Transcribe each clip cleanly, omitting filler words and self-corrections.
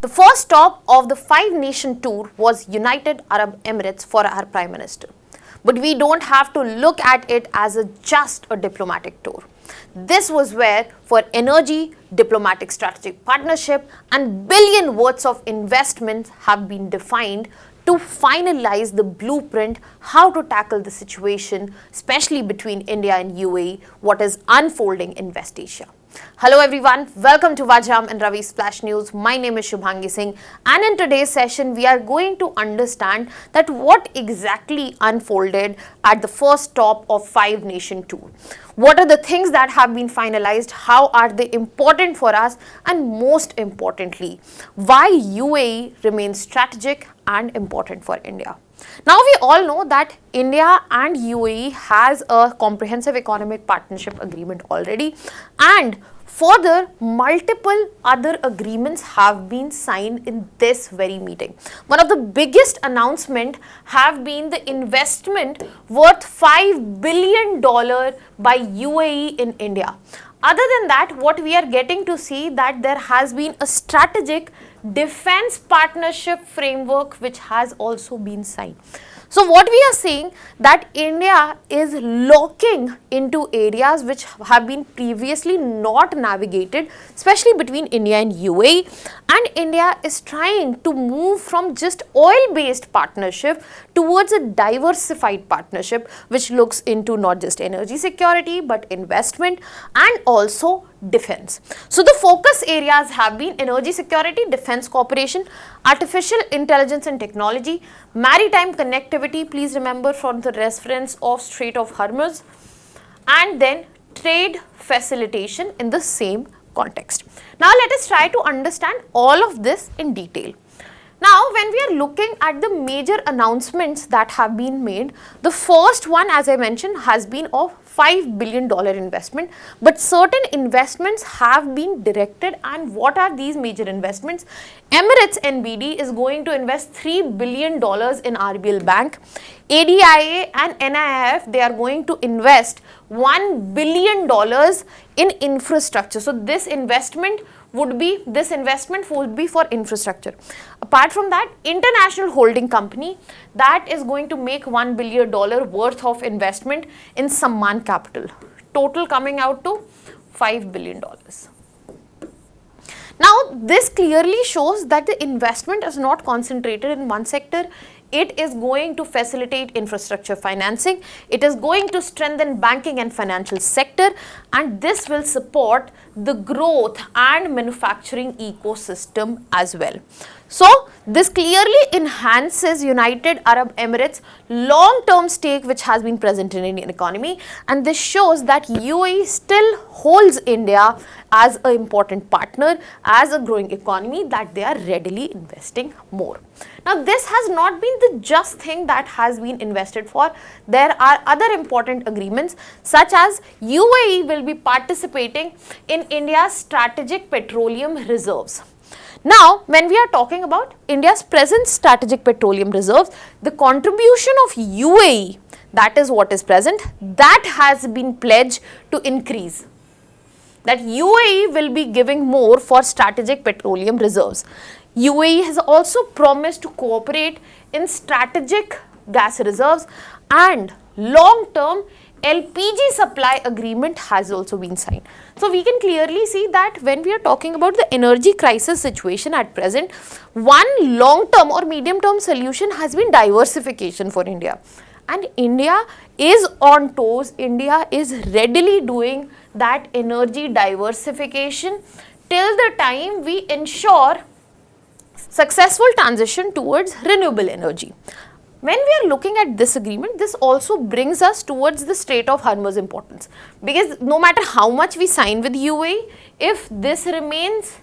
The first stop of the five-nation tour was United Arab Emirates for our Prime Minister. But we don't have to look at it as just a diplomatic tour. This was where for energy, diplomatic strategic partnership and billion worths of investments have been defined to finalize the blueprint how to tackle the situation, especially between India and UAE, what is unfolding in West Asia. Hello everyone, welcome to Vajiram and Ravi Splash News. My name is Shubhangi Singh, and in today's session we are going to understand that what exactly unfolded at the first stop of five-nation tour. What are the things that have been finalized, how are they important for us, and most importantly, why UAE remains strategic and important for India. Now we all know that India and UAE has a comprehensive economic partnership agreement already, and further multiple other agreements have been signed in this very meeting. One of the biggest announcement have been the investment worth $5 billion by UAE in India. Other than that, what we are getting to see that there has been a strategic defense partnership framework which has also been signed. So what we are seeing that India is locking into areas which have been previously not navigated, especially between India and UAE, and India is trying to move from just oil-based partnership towards a diversified partnership which looks into not just energy security but investment and also defense. So the focus areas have been energy security, defense cooperation, artificial intelligence and technology, maritime connectivity, please remember from the reference of Strait of Hormuz, and then trade facilitation in the same context. Now let us try to understand all of this in detail. Now, when we are looking at the major announcements that have been made, the first one, as I mentioned, has been of $5 billion investment, but certain investments have been directed. And what are these major investments? Emirates NBD is going to invest $3 billion in RBL Bank. ADIA and NIIF, they are going to invest $1 billion in infrastructure. So this investment would be for infrastructure. Apart from that, international holding company that is going to make $1 billion worth of investment in Samman Capital, total coming out to $5 billion. Now this clearly shows that the investment is not concentrated in one sector. It is going to facilitate infrastructure financing, it is going to strengthen banking and financial sector, and this will support the growth and manufacturing ecosystem as well. So this clearly enhances United Arab Emirates long-term stake which has been present in Indian economy, and this shows that UAE still holds India as an important partner, as a growing economy that they are readily investing more. Now this has not been the just thing that has been invested for. There are other important agreements such as UAE will be participating in India's strategic petroleum reserves. Now, when we are talking about India's present strategic petroleum reserves, the contribution of UAE, that is what is present, that has been pledged to increase. That UAE will be giving more for strategic petroleum reserves. UAE has also promised to cooperate in strategic gas reserves, and long-term LPG supply agreement has also been signed. So we can clearly see that when we are talking about the energy crisis situation at present, one long-term or medium-term solution has been diversification for India. And India is on toes, India is readily doing that energy diversification till the time we ensure successful transition towards renewable energy. When we are looking at this agreement, this also brings us towards the Strait of Hormuz importance, because no matter how much we sign with UAE, if this remains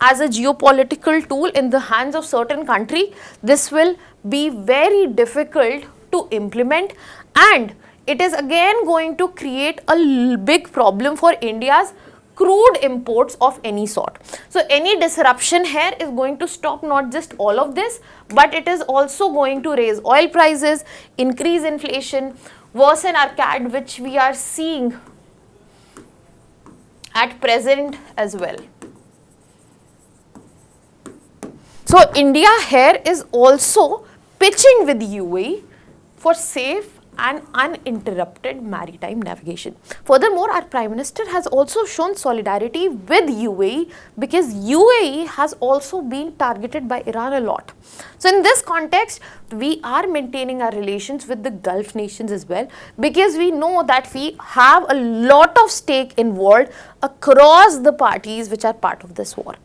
as a geopolitical tool in the hands of certain country, this will be very difficult to implement, and it is again going to create a big problem for India's crude imports of any sort. So any disruption here is going to stop not just all of this, but it is also going to raise oil prices, increase inflation, worsen our CAD, which we are seeing at present as well. So India here is also pitching with UAE for safe and uninterrupted maritime navigation. Furthermore, our Prime Minister has also shown solidarity with UAE because UAE has also been targeted by Iran a lot. So in this context, we are maintaining our relations with the Gulf nations as well, because we know that we have a lot of stake involved across the parties which are part of this war.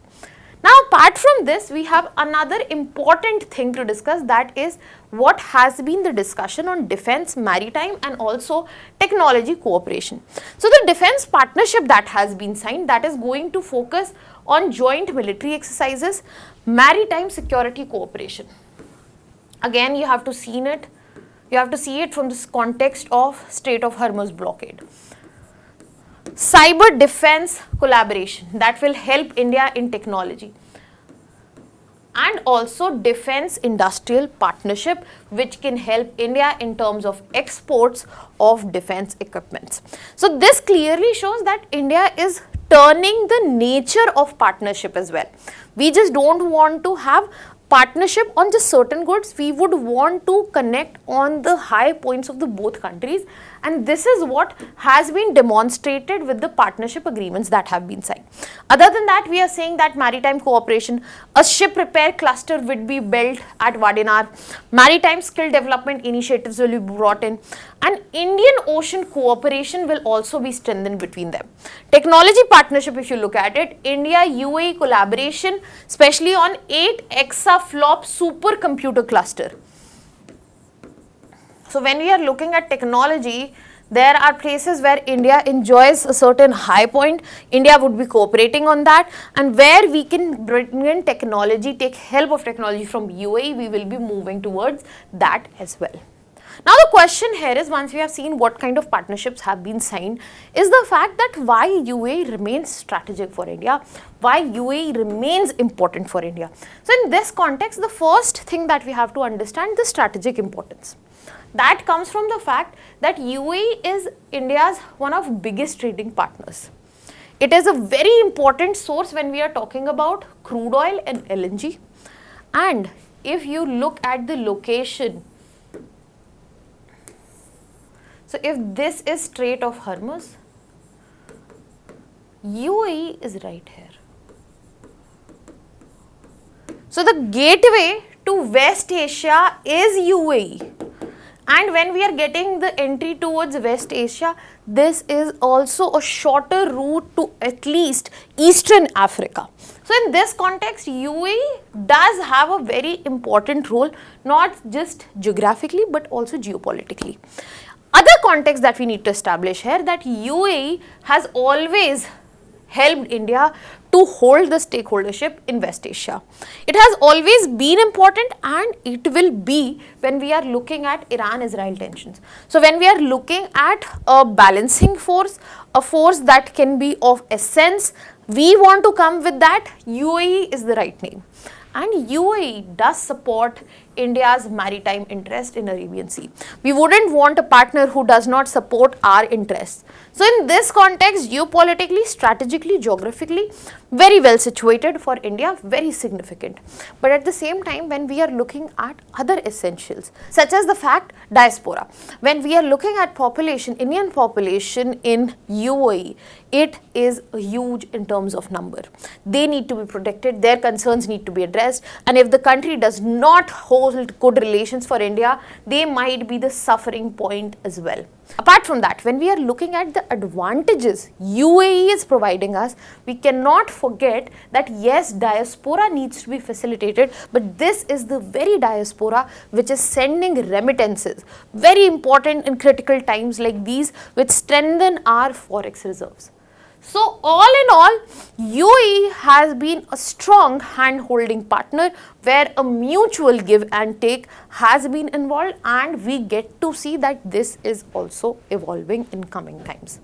Now, apart from this, we have another important thing to discuss, that is what has been the discussion on defense, maritime and also technology cooperation. So, the defense partnership that has been signed, that is going to focus on joint military exercises, maritime security cooperation. Again, you have to see it from this context of Strait of Hormuz blockade. Cyber defense collaboration that will help India in technology, and also defense industrial partnership which can help India in terms of exports of defense equipments. So this clearly shows that India is turning the nature of partnership as well. We just don't want to have partnership on just certain goods, we would want to connect on the high points of the both countries, and this is what has been demonstrated with the partnership agreements that have been signed. Other than that, we are saying that maritime cooperation, a ship repair cluster would be built at Vadinar, maritime skill development initiatives will be brought in, and Indian Ocean cooperation will also be strengthened between them. Technology partnership, if you look at it, India-UAE collaboration, especially on 8 exaflop supercomputer cluster. So when we are looking at technology, there are places where India enjoys a certain high point. India would be cooperating on that, and where we can bring in technology, take help of technology from UAE, we will be moving towards that as well. Now the question here is, once we have seen what kind of partnerships have been signed, is the fact that why UAE remains strategic for India, why UAE remains important for India. So in this context, the first thing that we have to understand, the strategic importance. That comes from the fact that UAE is India's one of biggest trading partners. It is a very important source when we are talking about crude oil and LNG. And if you look at the location, so if this is Strait of Hormuz, UAE is right here. So the gateway to West Asia is UAE. And when we are getting the entry towards West Asia, this is also a shorter route to at least Eastern Africa. So in this context, UAE does have a very important role, not just geographically but also geopolitically. Other context that we need to establish here, that UAE has always helped India to hold the stakeholdership in West Asia. It has always been important, and it will be when we are looking at Iran-Israel tensions. So when we are looking at a balancing force, a force that can be of essence, we want to come with that, UAE is the right name. And UAE does support India's maritime interest in Arabian Sea. We wouldn't want a partner who does not support our interests. So in this context, geopolitically, strategically, geographically, very well situated for India, very significant. But at the same time, when we are looking at other essentials, such as the fact diaspora, when we are looking at population, Indian population in UAE, it is huge in terms of number. They need to be protected, their concerns need to be addressed, and if the country does not hold good relations for India, they might be the suffering point as well. Apart from that, when we are looking at the advantages UAE is providing us, we cannot forget that yes, diaspora needs to be facilitated, but this is the very diaspora which is sending remittances, very important in critical times like these, which strengthen our forex reserves. So all in all, UAE has been a strong hand-holding partner where a mutual give and take has been involved, and we get to see that this is also evolving in coming times.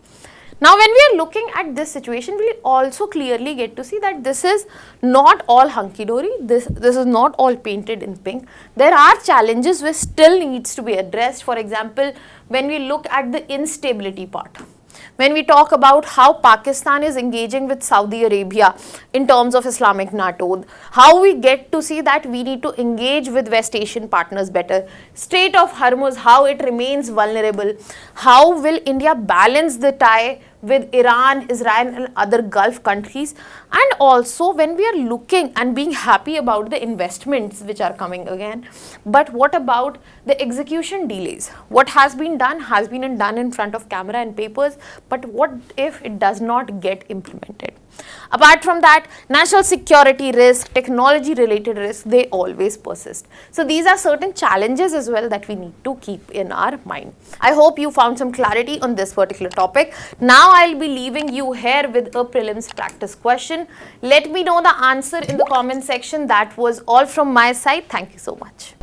Now when we are looking at this situation, we also clearly get to see that this is not all hunky-dory, this is not all painted in pink. There are challenges which still needs to be addressed. For example, when we look at the instability part. When we talk about how Pakistan is engaging with Saudi Arabia in terms of Islamic NATO, how we get to see that we need to engage with West Asian partners better, Strait of Hormuz, how it remains vulnerable, how will India balance the tie with Iran, Israel and other Gulf countries, and also when we are looking and being happy about the investments which are coming again, but what about the execution delays? What has been done in front of camera and papers, but what if it does not get implemented? Apart from that, national security risk, technology related risk, they always persist. So these are certain challenges as well that we need to keep in our mind. I hope you found some clarity on this particular topic. Now I'll be leaving you here with a prelims practice question. Let me know the answer in the comment section. That was all from my side. Thank you so much.